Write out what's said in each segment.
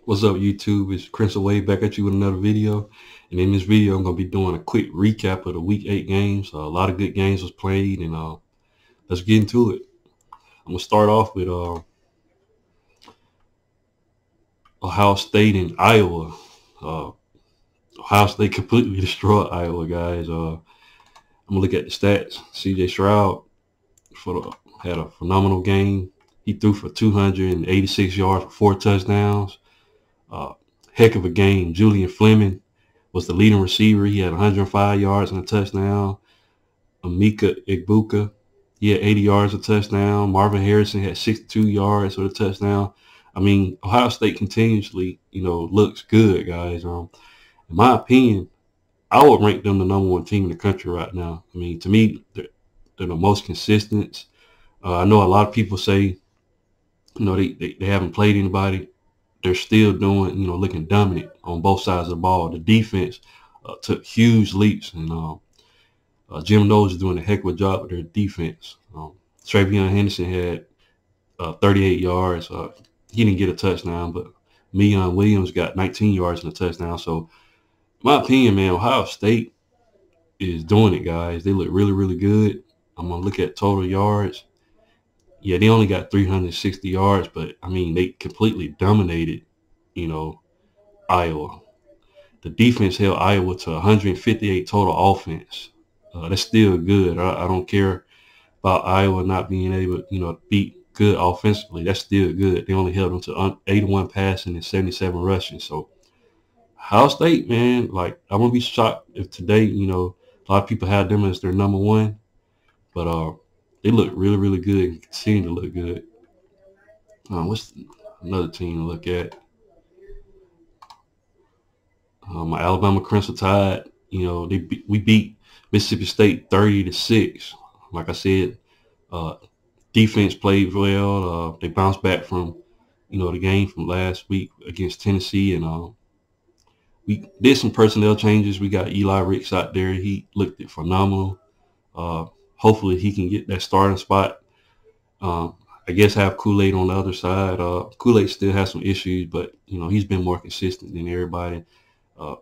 What's up, YouTube? It's CRIMSONWAVE back at you with another video. And in this video, I'm going to be doing a quick recap of the Week 8 games. A lot of good games was played, and let's get into it. I'm going to start off with Ohio State and Iowa. Uh, Ohio State completely destroyed Iowa, guys. I'm going to look at the stats. CJ Stroud had a phenomenal game. He threw for 286 yards for 4 touchdowns. Heck of a game. Julian Fleming was the leading receiver. He had 105 yards and a touchdown. Emeka Egbuka, he had 80 yards, a touchdown. Marvin Harrison had 62 yards with a touchdown. I mean, Ohio State continuously, looks good, guys. In my opinion, I would rank them the #1 team in the country right now. I mean, to me, they're the most consistent. I know a lot of people say, they haven't played anybody. They're still doing, looking dominant on both sides of the ball. The defense took huge leaps, and Jim Knowles is doing a heck of a job with their defense. Travion Henderson had 38 yards. He didn't get a touchdown, but Meion Williams got 19 yards and a touchdown. So, in my opinion, man, Ohio State is doing it, guys. They look really, really good. I'm going to look at total yards. Yeah, they only got 360 yards, but, I mean, they completely dominated, Iowa. The defense held Iowa to 158 total offense. That's still good. I don't care about Iowa not being able, to beat good offensively. That's still good. They only held them to 81 passing and 77 rushing. So, Ohio State, man, I'm going to be shocked if today, a lot of people had them as their #1. But they look really, really good and continue to look good. What's another team to look at? My Alabama Crimson Tide, we beat Mississippi State 30-6. Like I said, defense played well. They bounced back from, the game from last week against Tennessee, and we did some personnel changes. We got Eli Ricks out there. He looked phenomenal. Hopefully he can get that starting spot. I guess have Kool-Aid on the other side. Kool-Aid still has some issues, but, he's been more consistent than everybody.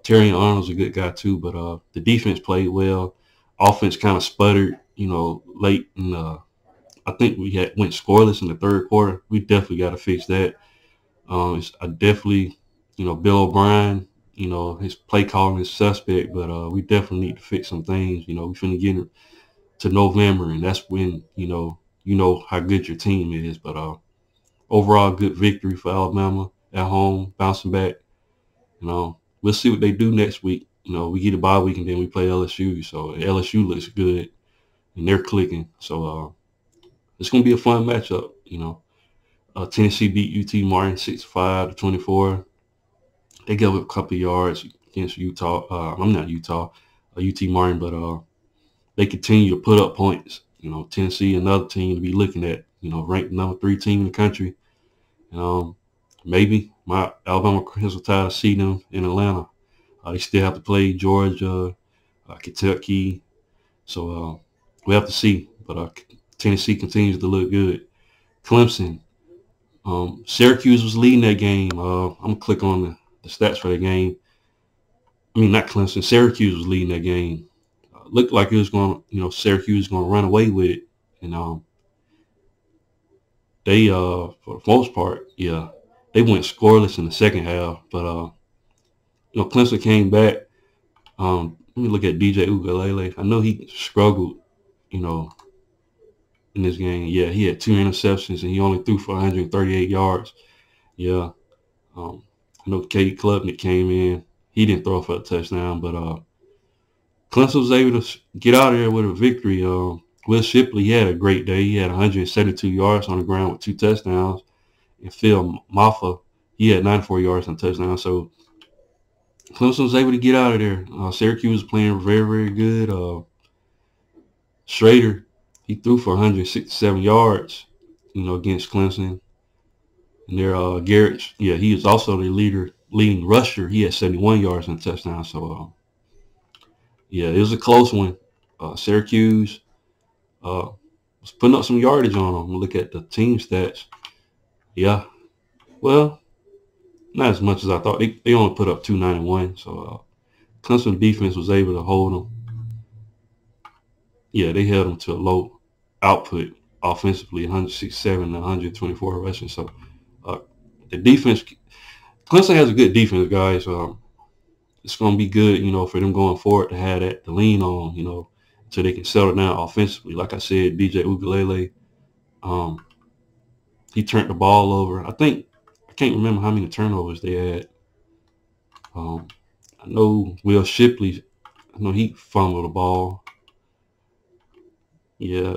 Terry Arnold's a good guy too, but the defense played well. Offense kind of sputtered, late. And I think we went scoreless in the third quarter. We definitely got to fix that. I definitely, Bill O'Brien, his play calling is suspect, but we definitely need to fix some things. We're finna get to November, and that's when, you know how good your team is. But overall, good victory for Alabama at home, bouncing back. We'll see what they do next week. We get a bye week, and then we play LSU. So LSU looks good, and they're clicking. So it's going to be a fun matchup. Tennessee beat UT Martin 65-24. They gave up a couple of yards against Utah. I'm not Utah, UT Martin, but they continue to put up points. Tennessee, another team to be looking at. Ranked #3 team in the country. Maybe my Alabama Crimson Tide will see them in Atlanta. They still have to play Georgia, Kentucky. So we have to see. But Tennessee continues to look good. Clemson. Syracuse was leading that game. I'm going to click on the stats for that game. I mean, not Clemson. Syracuse was leading that game. Looked like it was going to, Syracuse was going to run away with it. And they, for the most part, yeah, they went scoreless in the second half. But, Clemson came back. Let me look at DJ Ugalele. I know he struggled, in this game. Yeah, he had 2 interceptions, and he only threw for 138 yards. Yeah. I know Cade Klubnik came in. He didn't throw for a touchdown, but Clemson was able to get out of there with a victory. Will Shipley, he had a great day. He had 172 yards on the ground with 2 touchdowns. And Phil Maffa, he had 94 yards and a touchdown. So Clemson was able to get out of there. Syracuse was playing very, very good. Schrader, he threw for 167 yards, against Clemson. And there, Garrett, yeah, he was also the leading rusher. He had 71 yards and a touchdown. So, yeah, it was a close one. Syracuse was putting up some yardage on them. Look at the team stats. Yeah, well, not as much as I thought. They only put up 291. So Clemson defense was able to hold them. Yeah, they held them to a low output offensively, 167 and 124 rushing. So the defense, Clemson has a good defense, guys. It's going to be good, for them going forward to have that to lean on, so they can settle down offensively. Like I said, DJ Ugalele, he turned the ball over. I can't remember how many turnovers they had. I know Will Shipley, I know he fumbled the ball. Yeah,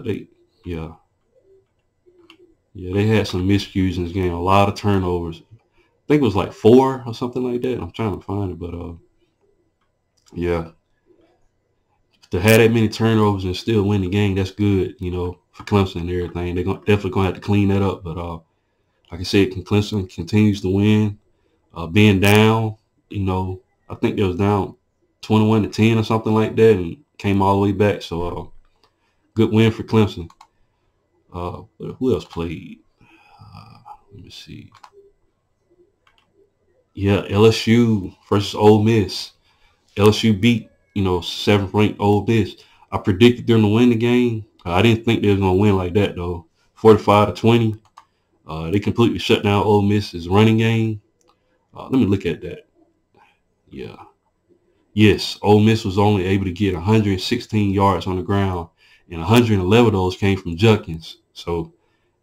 yeah, they had some miscues in this game. A lot of turnovers. I think it was like 4 or something like that. I'm trying to find it, but yeah, to have that many turnovers and still win the game, that's good, for Clemson and everything. They're definitely going to have to clean that up. But like I said, Clemson continues to win. Being down, I think they was down 21-10 or something like that and came all the way back. So good win for Clemson. Who else played? Let me see. Yeah, LSU versus Ole Miss. LSU beat, 7th-ranked Ole Miss. I predicted them to win the game. I didn't think they was going to win like that, though. 45-20. They completely shut down Ole Miss's running game. Let me look at that. Yeah. Yes, Ole Miss was only able to get 116 yards on the ground, and 111 of those came from Judkins. So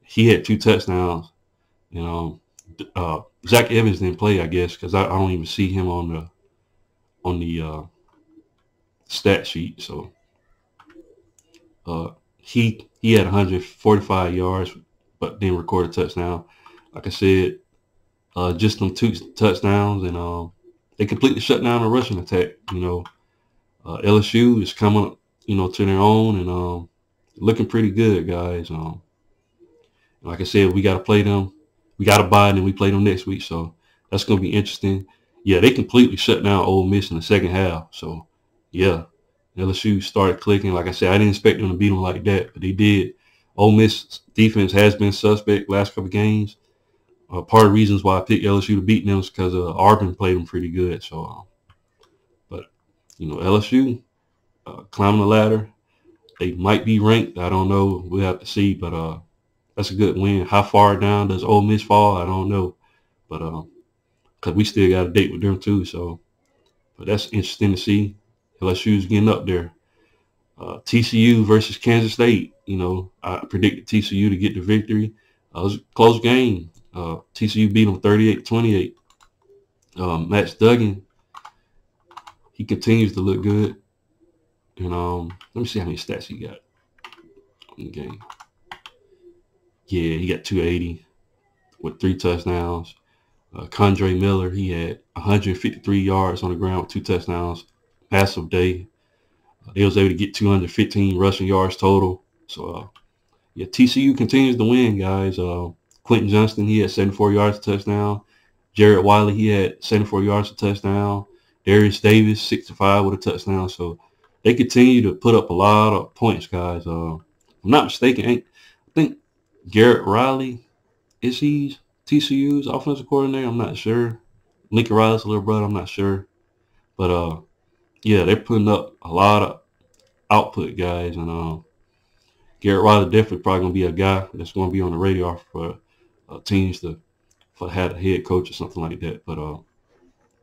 he had 2 touchdowns. Zach Evans didn't play, I guess, because I don't even see him on the stat sheet. So he had 145 yards, but didn't record a touchdown. Like I said, just them 2 touchdowns, and they completely shut down the rushing attack. LSU is coming, to their own and looking pretty good, guys. Like I said, we got to play them. We got to buy and then we play them next week. So that's going to be interesting. Yeah, they completely shut down Ole Miss in the second half. So, yeah, LSU started clicking. Like I said, I didn't expect them to beat them like that, but they did. Ole Miss defense has been suspect last couple of games. Part of the reasons why I picked LSU to beat them is because Auburn played them pretty good. So, but, LSU climbing the ladder. They might be ranked. I don't know. We'll have to see. But that's a good win. How far down does Ole Miss fall? I don't know. But because we still got a date with them too. So, but that's interesting to see. LSU's getting up there. TCU versus Kansas State. I predicted TCU to get the victory. It was a close game. TCU beat them 38-28. Max Duggan, he continues to look good. And let me see how many stats he got in the game. Yeah, he got 280 with 3 touchdowns. Condre Miller, he had 153 yards on the ground with 2 touchdowns. Massive day. They was able to get 215 rushing yards total. So, yeah, TCU continues to win, guys. Quentin Johnston, he had 74 yards a touchdown. Jared Wiley, he had 74 yards a touchdown. Darius Davis, 65 with a touchdown. So they continue to put up a lot of points, guys. If I'm not mistaken, I think Garrett Riley, is he TCU's offensive coordinator? I'm not sure. Lincoln Riley's little brother, I'm not sure. But, yeah, they're putting up a lot of output, guys. And Garrett Riley definitely probably going to be a guy that's going to be on the radar for teams to have a head coach or something like that. But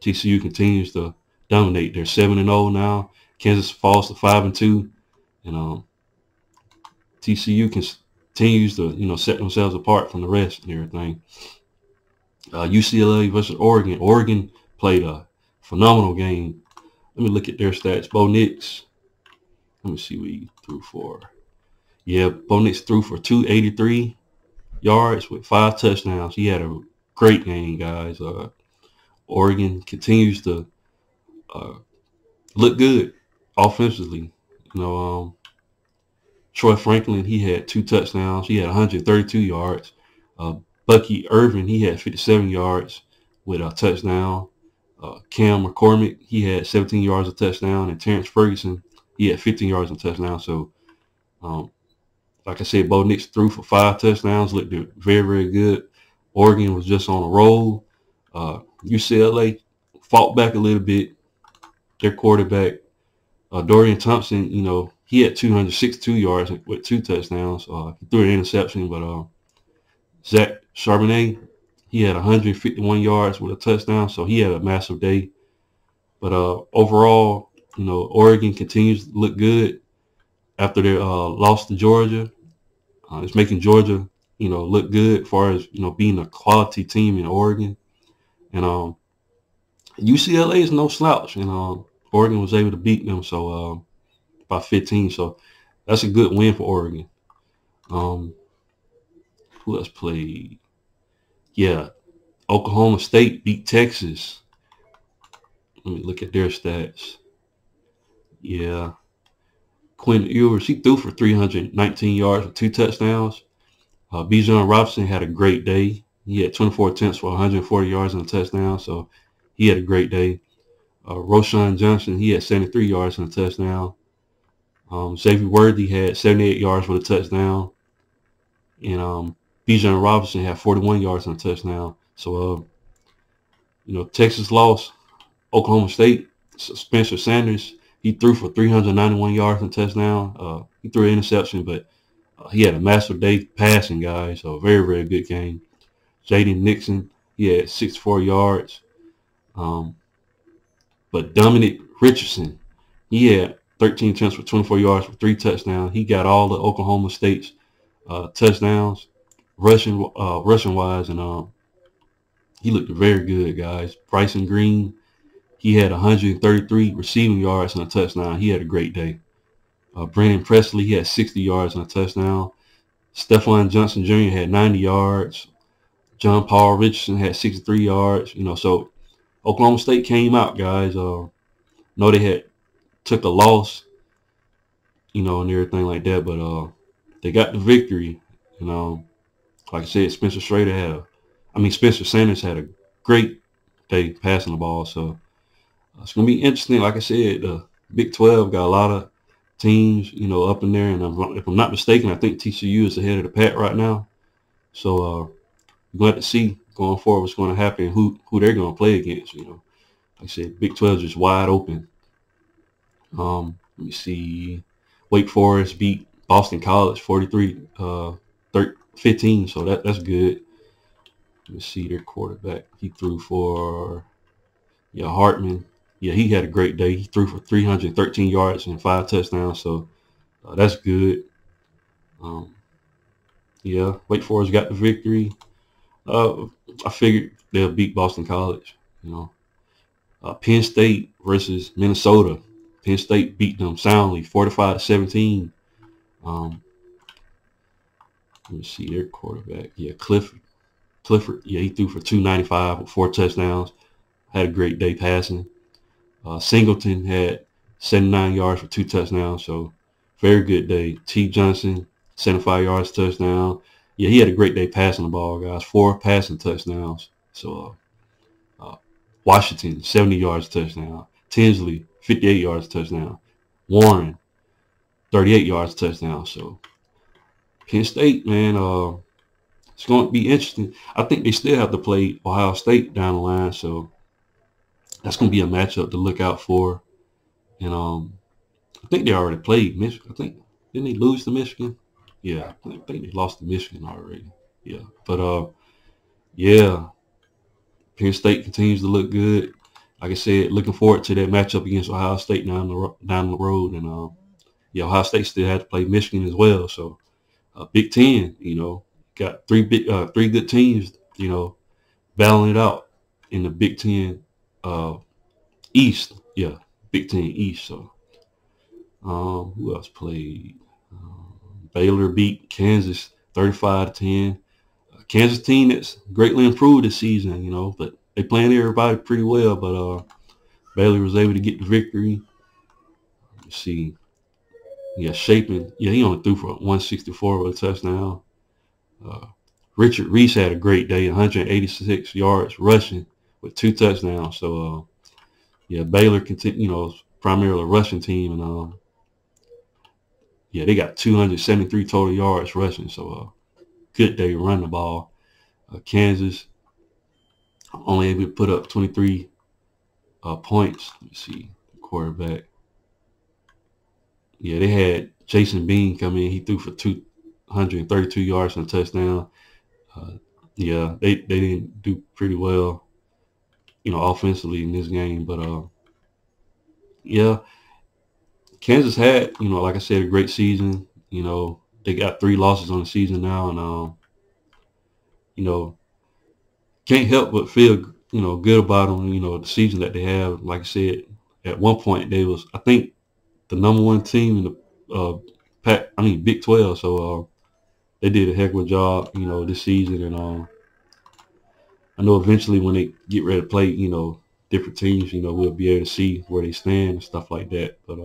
TCU continues to dominate. They're 7-0 now. Kansas falls to 5-2. And TCU continues to, set themselves apart from the rest and everything. UCLA versus Oregon. Oregon played a phenomenal game. Let me look at their stats. Bo Nix, let me see what he threw for. Yeah, Bo Nix threw for 283 yards with 5 touchdowns. He had a great game, guys. Oregon continues to look good offensively. Troy Franklin, he had 2 touchdowns. He had 132 yards. Bucky Irvin, he had 57 yards with a touchdown. Cam McCormick, he had 17 yards a touchdown. And Terrence Ferguson, he had 15 yards a touchdown. So, like I said, Bo Nix threw for 5 touchdowns, looked very, very good. Oregon was just on a roll. UCLA fought back a little bit. Their quarterback, Dorian Thompson, he had 262 yards with 2 touchdowns. He threw an interception, but Zach Charbonnet, he had 151 yards with a touchdown, so he had a massive day. But overall, Oregon continues to look good after their loss to Georgia. It's making Georgia, look good as far as, being a quality team in Oregon. And UCLA is no slouch, and Oregon was able to beat them by 15. So that's a good win for Oregon. Who else played? Yeah, Oklahoma State beat Texas. Let me look at their stats. Yeah, Quinn Ewers, he threw for 319 yards with 2 touchdowns. Bijan Robinson had a great day. He had 24 attempts for 140 yards and a touchdown, so he had a great day. Roshan Johnson, he had 73 yards and a touchdown. Xavier Worthy had 78 yards with a touchdown. And Bijan Robinson had 41 yards and a touchdown. So, Texas lost. Oklahoma State, Spencer Sanders, he threw for 391 yards and a touchdown. He threw an interception, but he had a massive day passing, guys. So, very, very good game. Jaden Nixon, he had 64 yards. But Dominic Richardson, he had 13 attempts for 24 yards for 3 touchdowns. He got all the Oklahoma State's touchdowns, rushing wise, and he looked very good, guys. Bryson Green, he had 133 receiving yards and a touchdown. He had a great day. Brandon Presley, he had 60 yards and a touchdown. Stephon Johnson Jr. had 90 yards. John Paul Richardson had 63 yards. So Oklahoma State came out, guys. Know they had took a loss, and everything like that, but they got the victory. Like I said, Spencer Sanders had a great day passing the ball. So it's gonna be interesting. Like I said, the Big 12 got a lot of teams, up in there, and if I'm not mistaken, I think TCU is ahead of the pack right now. So we're going to have to see going forward what's going to happen, who they're going to play against. Like I said, Big 12 is just wide open. Let me see. Wake Forest beat Boston College 43-15, so that's good. Let me see their quarterback. He threw for Hartman. Yeah, he had a great day. He threw for 313 yards and 5 touchdowns, so that's good. Wake Forest got the victory. I figured they'll beat Boston College. Penn State versus Minnesota. Penn State beat them soundly, 45-17. Let me see their quarterback. Yeah, Clifford. Yeah, he threw for 295 with 4 touchdowns. Had a great day passing. Singleton had 79 yards for 2 touchdowns, so very good day. T. Johnson, 75 yards touchdown. Yeah, he had a great day passing the ball, guys. 4 passing touchdowns. So Washington, 70 yards touchdown. Tinsley, 58 yards touchdown. Warren, 38 yards touchdown. So Penn State, man, it's going to be interesting. I think they still have to play Ohio State down the line, so that's going to be a matchup to look out for. And I think they already played Michigan. Didn't they lose to Michigan? Yeah, I think they lost to Michigan already. Yeah, but Penn State continues to look good. Like I said, looking forward to that matchup against Ohio State down the road. And Ohio State still had to play Michigan as well. So Big Ten, got three good teams, battling it out in the Big Ten East. Yeah, Big Ten East. So who else played? Baylor beat Kansas 35-10. Kansas team that's greatly improved this season, but they playing everybody pretty well. But Baylor was able to get the victory. Let's see. Yeah, Shapen. Yeah, he only threw for 164 with a touchdown. Richard Reese had a great day, 186 yards rushing with 2 touchdowns. So, Baylor primarily a rushing team, and they got 273 total yards rushing. So, good day to run the ball. Kansas, only able to put up 23 points. Let me see, quarterback. Yeah, they had Jason Bean come in. He threw for 232 yards and a touchdown. Uh, yeah, they didn't do pretty well, offensively in this game. But yeah, Kansas had, like I said, a great season. They got 3 losses on the season now, and you know, can't help but feel, good about them. The season that they have. Like I said, at one point they was, I think, the number 1 team in the Big 12. So they did a heck of a job, this season, and I know eventually when they get ready to play, different teams, we'll be able to see where they stand and stuff like that. But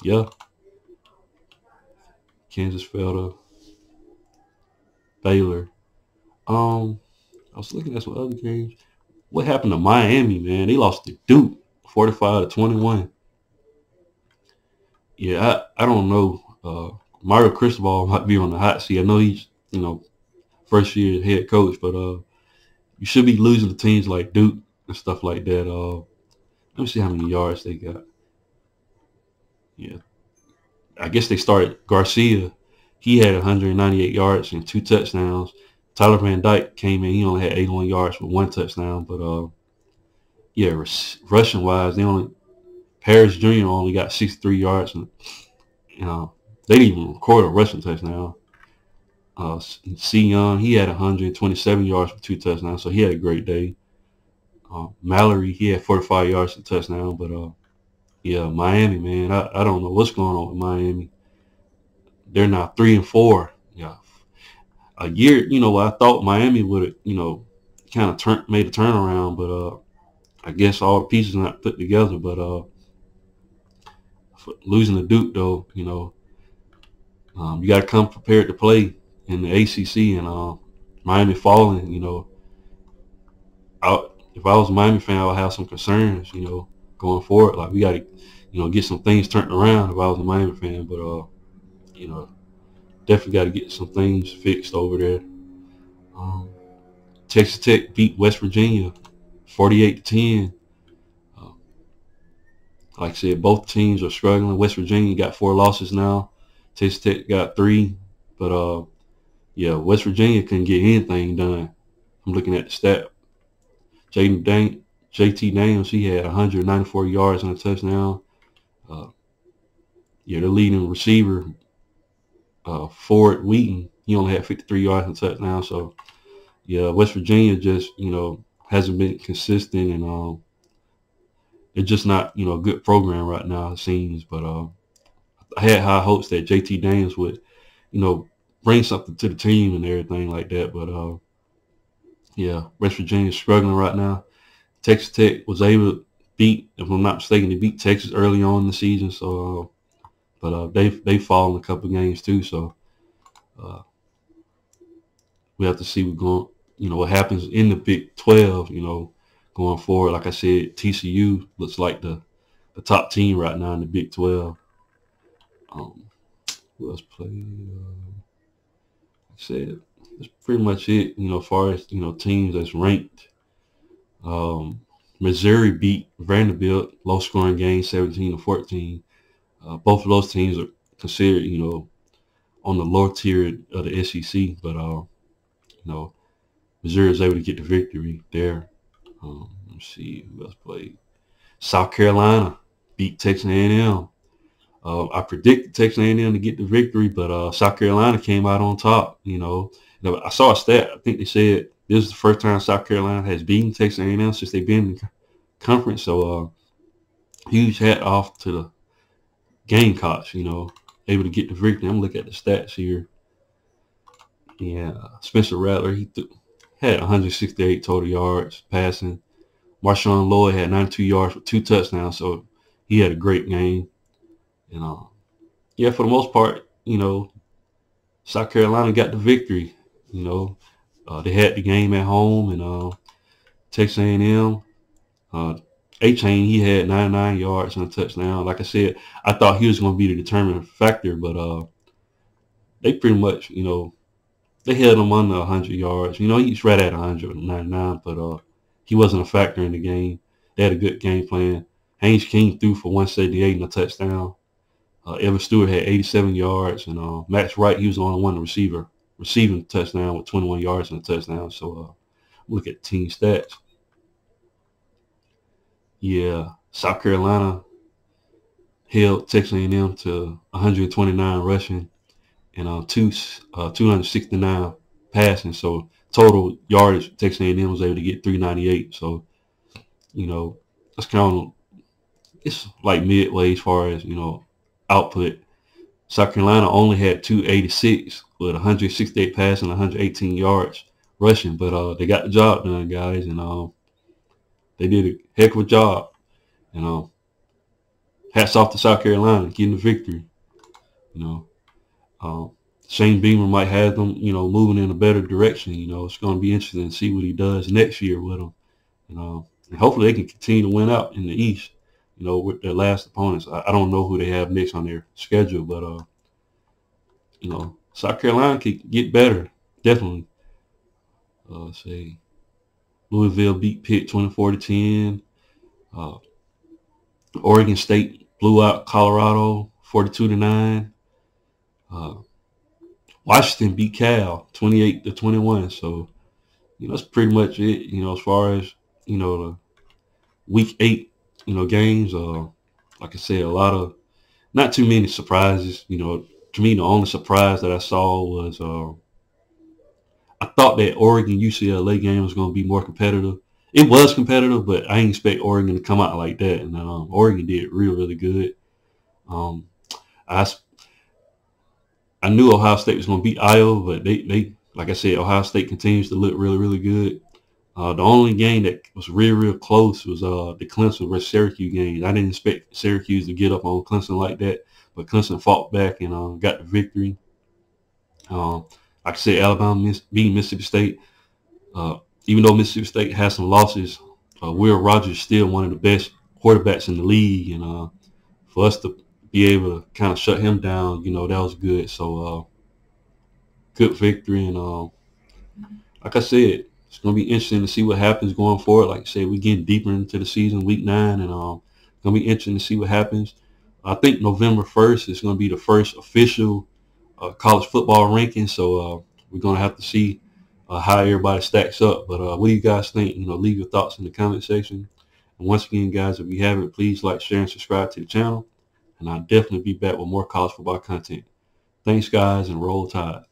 yeah, Kansas fell to Baylor. I was looking at some other games. What happened to Miami, man? They lost to Duke, 45-21. Yeah, I don't know. Mario Cristobal might be on the hot seat. I know he's, first year head coach, but you should be losing to teams like Duke and stuff like that. Let me see how many yards they got. Yeah, I guess they started Garcia. He had 198 yards and 2 touchdowns. Tyler Van Dyke came in. He only had 81 yards with 1 touchdown. But yeah, rushing wise, Paris Jr. only got 63 yards, and they didn't even record a rushing touchdown. C. Young, he had 127 yards for 2 touchdowns, so he had a great day. Mallory, he had 45 yards and a touchdown. But yeah, Miami, man, I don't know what's going on with Miami. They're now 3-4. Yeah, a year, I thought Miami would have, kind of made a turnaround, but I guess all the pieces not put together. But losing to Duke, though, you got to come prepared to play in the ACC, and Miami falling. If I was a Miami fan, I would have some concerns, going forward. Like, we got to, get some things turned around if I was a Miami fan. But definitely got to get some things fixed over there. Texas Tech beat West Virginia 48-10. Like I said, both teams are struggling. West Virginia got 4 losses now. Texas Tech got 3. But yeah, West Virginia couldn't get anything done. I'm looking at the stat. JT Daniels, he had 194 yards and a touchdown. Yeah, the leading receiver, Ford Wheaton, he only had 53 yards and a touchdown. So yeah, West Virginia just, hasn't been consistent, and it's just not, a good program right now, it seems. But I had high hopes that JT Daniels would, bring something to the team and everything like that. But yeah, West Virginia's struggling right now. Texas Tech was able to beat, if I'm not mistaken, they beat Texas early on in the season. So, but they've fallen a couple of games too. So we have to see what happens in the Big 12. Going forward. Like I said, TCU looks like the top team right now in the Big 12. Who else played? Like I said, that's pretty much it. As far as teams that's ranked. Missouri beat Vanderbilt, low scoring game, 17-14. Both of those teams are considered, on the lower tier of the SEC, but Missouri is able to get the victory there. Let's see who else played. South Carolina beat Texas A&M. I predicted Texas A&M to get the victory, but South Carolina came out on top. I saw a stat. I think they said this is the first time South Carolina has beaten Texas A&M since they've been in the conference. So huge hat off to the Gamecocks. Able to get the victory. I'm looking at the stats here. Yeah, Spencer Rattler, he had 168 total yards passing. Marshawn Lloyd had 92 yards with 2 touchdowns, so he had a great game. And yeah, for the most part, South Carolina got the victory. They had the game at home, and Texas A&M, A-Chain, he had 99 yards and a touchdown. Like I said, I thought he was going to be the determining factor, but they pretty much, they held him under 100 yards. You know, he's right at 199, but he wasn't a factor in the game. They had a good game plan. Haynes King threw for 178 and a touchdown. Evan Stewart had 87 yards, and Max Wright, he was the only one receiving touchdown with 21 yards and a touchdown. So look at team stats. Yeah, South Carolina held Texas A&M to 129 rushing and 269 passing. So total yardage, Texas A&M was able to get 398. So, you know, that's kind of, it's like midway as far as, output. South Carolina only had 286 with 168 passing, 118 yards rushing, but they got the job done, guys, and they did a heck of a job. And hats off to South Carolina getting the victory. You know, Shane Beamer might have them, moving in a better direction. It's going to be interesting to see what he does next year with them. And hopefully they can continue to win out in the East. With their last opponents. I don't know who they have next on their schedule, but South Carolina could get better, definitely. Say Louisville beat Pitt 24-10. Oregon State blew out Colorado 42-9. Washington beat Cal 28-21. So that's pretty much it. As far as the week 8. Games, like I said, not too many surprises. To me, the only surprise that I saw was I thought that Oregon UCLA game was going to be more competitive. It was competitive, but I didn't expect Oregon to come out like that. And Oregon did really good. I knew Ohio State was going to beat Iowa, but they like I said, Ohio State continues to look really good. The only game that was real close was the Clemson versus Syracuse game. I didn't expect Syracuse to get up on Clemson like that, but Clemson fought back and got the victory. Like I said, Alabama beat Mississippi State. Even though Mississippi State has some losses, Will Rogers is still one of the best quarterbacks in the league, and for us to be able to kind of shut him down, that was good. So good victory, and like I said, it's going to be interesting to see what happens going forward. Like I said, we're getting deeper into the season, week 9, and it's going to be interesting to see what happens. I think November 1st is going to be the first official college football ranking, so we're going to have to see how everybody stacks up. But what do you guys think? Leave your thoughts in the comment section. And once again, guys, if you haven't, please like, share, and subscribe to the channel. And I'll definitely be back with more college football content. Thanks, guys, and roll tide.